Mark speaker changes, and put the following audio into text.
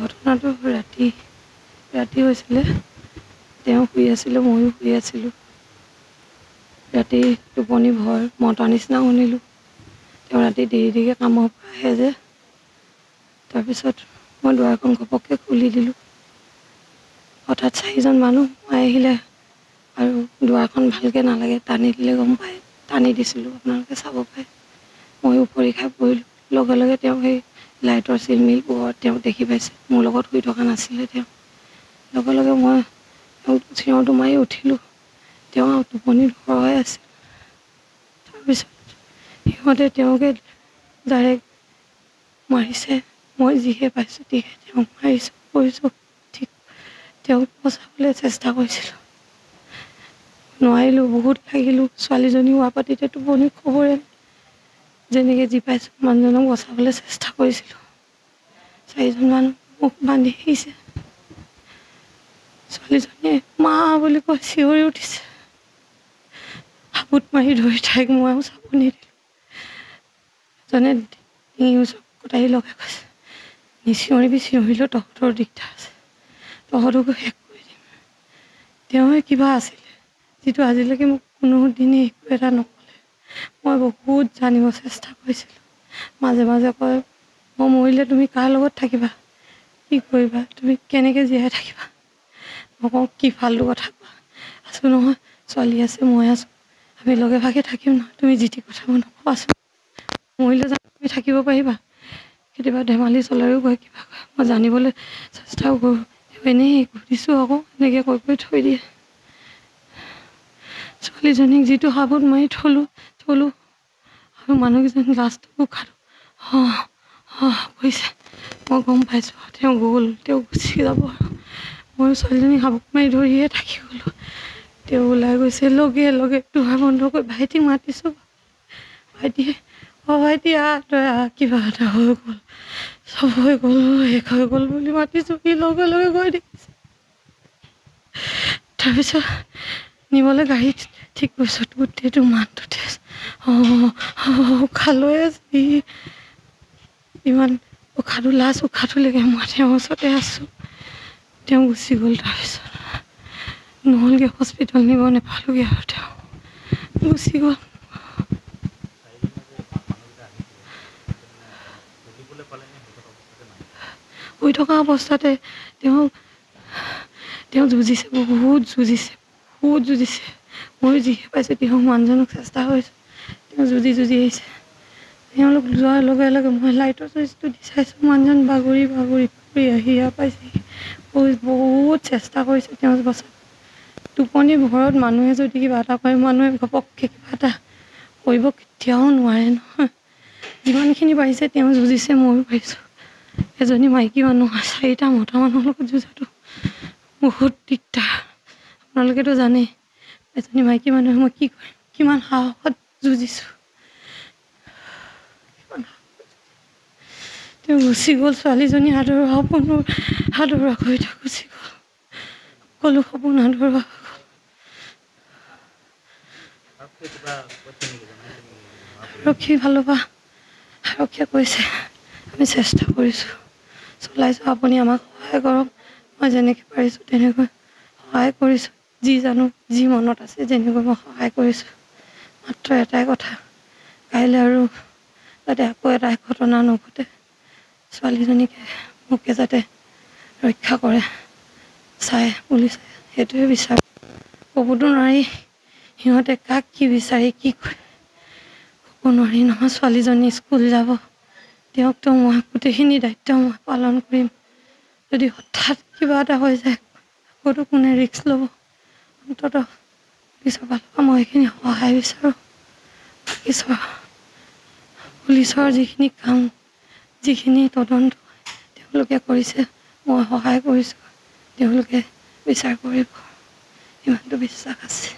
Speaker 1: ঘটনাটো ৰাতি হৈছিলে। তেওঁ শুই আছিলে, ময়ো শুই আছিলোঁ। ৰাতি টোপনি ভয় মতাৰ নিচিনা শুনিলোঁ। তেওঁ ৰাতি দেৰিকৈ কামৰ পৰা আহে যে। তাৰপিছত মই দুৱাৰখন ঘপককৈ খুলি দিলোঁ। হঠাৎ 4জন মানুহ সোমাই আহিলে আৰু দুৱাৰখন ভালকৈ নালাগে, টানি দিলে গম পায়। টানি দিছিলোঁ, আপোনালোকে চাব পাৰে। মই উপৰি খাই পৰিলোঁ। লগে লগে তেওঁ সেই লাইটৰ চিলমিল পোহৰত তেওঁ দেখি পাইছে। মোৰ লগত শুই থকা নাছিলে তেওঁ। লগে লগে মই চিঞৰটো মাৰি উঠিলোঁ। তেওঁ টোপনিত হৰাই আছিল। তাৰপিছত সিহঁতে তেওঁকে ডাইৰেক্ট মাৰিছে। মই যিহে পাইছোঁ তিহে তেওঁক মাৰিছোঁ কৰিছোঁ। ঠিক তেওঁক বচাবলৈ চেষ্টা কৰিছিলোঁ, নোৱাৰিলোঁ। বহুত লাগিলোঁ। ছোৱালীজনী হোৱা পাতিতে টোপনি খবৰে যেনেকৈ যি পাইছোঁ মানুহজনক বচাবলৈ চেষ্টা কৰিছিলোঁ। 4জন মানুহ মোক বান্ধি আহিছে। ছোৱালীজনীয়ে মা বুলি কৈ চিঞৰি উঠিছে। হাবুত মাৰি ধৰি তাইক মইও চাব নিদিলোঁ। এজনে ডিঙিৰ ওচৰত কটাৰী লগাই কৈছে, চিঞৰিলেও তহঁতৰ দিগদাৰ আছে, তহঁতকো শেষ কৰি দিম। তেওঁৱে কিবা আছিলে যিটো আজিলৈকে মোক কোনোদিনে একো এটা নক'লে। মই বহুত জানিব চেষ্টা কৰিছিলোঁ। মাজে মাজে কয়, মই মৰিলে তুমি কাৰ লগত থাকিবা, কি কৰিবা, তুমি কেনেকৈ জীয়াই থাকিবা। মই কওঁ, কি ফাল্টু কথা কোৱা, আছোঁ নহয়, ছোৱালী আছে, মই আছোঁ, আমি লগে ভাগে থাকিম নহয়, তুমি যি টি কথাবোৰ নক'বাচোন। মৰিলে জানো তুমি থাকিব পাৰিবা। কেতিয়াবা ধেমালি চলাইও কয়, কিবা কয়। মই জানিবলৈ চেষ্টাও কৰোঁ। এনেই ঘূৰিছোঁ আকৌ এনেকৈ কৈ থৈ দিয়ে। ছোৱালীজনীক যিটো হাবুত মাৰি থলোঁ আৰু মানুহকেইজন লাষ্টত উশাহটো কৰিছে। মই গম পাইছোঁ তেওঁ গ'ল, তেওঁ গুচি যাব আৰু ময়ো ছোৱালীজনীক হাবুত মাৰি ধৰিয়ে থাকি গ'লোঁ। তেওঁ ওলাই গৈছে। লগে লগে দুৱাৰ বন্ধ কৰি ভাইটিক মাতিছোঁ। ভাইটিয়ে ভাইটি তই কিবা এটা হৈ গ'ল, চব হৈ গ'ল, শেষ হৈ গ'ল বুলি মাতিছোঁ। সি লগে লগে গৈ দেখিছে। তাৰপিছত নিবলৈ গাড়ীত ঠিক কৰিছোঁ। গোটেইটো মানটোতে উশাহ লৈ আছে। ইমান উশাহটো উশাহটোলৈকে মই তেওঁৰ ওচৰতে আছোঁ। তেওঁ গুচি গ'ল। তাৰপিছত নহ'লগৈ, হস্পিটেল নিব নাপালোঁগৈ আৰু তেওঁ গুচি গ'ল। শুই থকা অৱস্থাতে তেওঁ যুঁজিছে, বহুত যুঁজিছে। মই যিহে পাইছোঁ তেওঁক মানুহজনক চেষ্টা কৰিছোঁ। তেওঁ যুঁজি আহিছে। তেওঁলোক যোৱাৰ লগে লগে মই লাইটৰ চুইচটো দি চাইছোঁ, মানুহজন বাগৰি আহি পাইছেহি। বহুত চেষ্টা কৰিছে তেওঁ বচাব। টোপনি ভৰত মানুহে যদি কিবা এটা কৰে, মানুহে ঘপককৈ কিবা এটা কৰিব কেতিয়াও নোৱাৰে নহয়। যিমানখিনি পাৰিছে তেওঁ যুঁজিছে, ময়ো পাৰিছোঁ। এজনী মাইকী মানুহ 4টা মতা মানুহৰ লগত যুঁজাটো বহুত দিগদাৰ। আপোনালোকেতো জানেই, এজনী মাইকী মানুহে মই কি কৰিম, কিমান সাহসত যুঁজিছোঁ। তেওঁ গুচি গ'ল। ছোৱালীজনী আদৰৰ সপোনবোৰ আদৰা কৰি থৈ গুচি গ'ল। সকলো সপোন আদৰা হৈ গ'ল। আৰক্ষী ফালৰ পৰা আৰক্ষীয়ে কৈছে, আমি চেষ্টা কৰিছোঁ, চলাইছোঁ, আপুনি আমাক সহায় কৰক। মই যেনেকৈ পাৰিছোঁ তেনেকৈ সহায় কৰিছোঁ। যি জানো, যি মনত আছে যেনেকৈ মই সহায় কৰিছোঁ। মাত্ৰ এটাই কথা, কাইলৈ আৰু যাতে আকৌ এটা ঘটনা নঘটে, ছোৱালীজনীকে মোকে যাতে ৰক্ষা কৰে, পুলিচে সেইটোৱে বিচাৰোঁ। ক'বতো নোৱাৰি সিহঁতে কাক কি বিচাৰি কি কৰে, ক'ব নোৱাৰি নহয়। ছোৱালীজনী স্কুল যাব, তেওঁকতো মই গোটেইখিনি দায়িত্ব মই পালন কৰিম। যদি হঠাৎ কিবা এটা হৈ যায়, আকৌতো কোনে ৰিস্ক ল'ব। অন্ততঃ পুলিচৰ ফালৰ পৰা মই এইখিনি সহায় বিচাৰোঁ। বাকী পুলিচৰ যিখিনি কাম, যিখিনি তদন্ত তেওঁলোকে কৰিছে, মই সহায় কৰিছোঁ, তেওঁলোকে বিচাৰ কৰিব, ইমানটো বিশ্বাস আছে।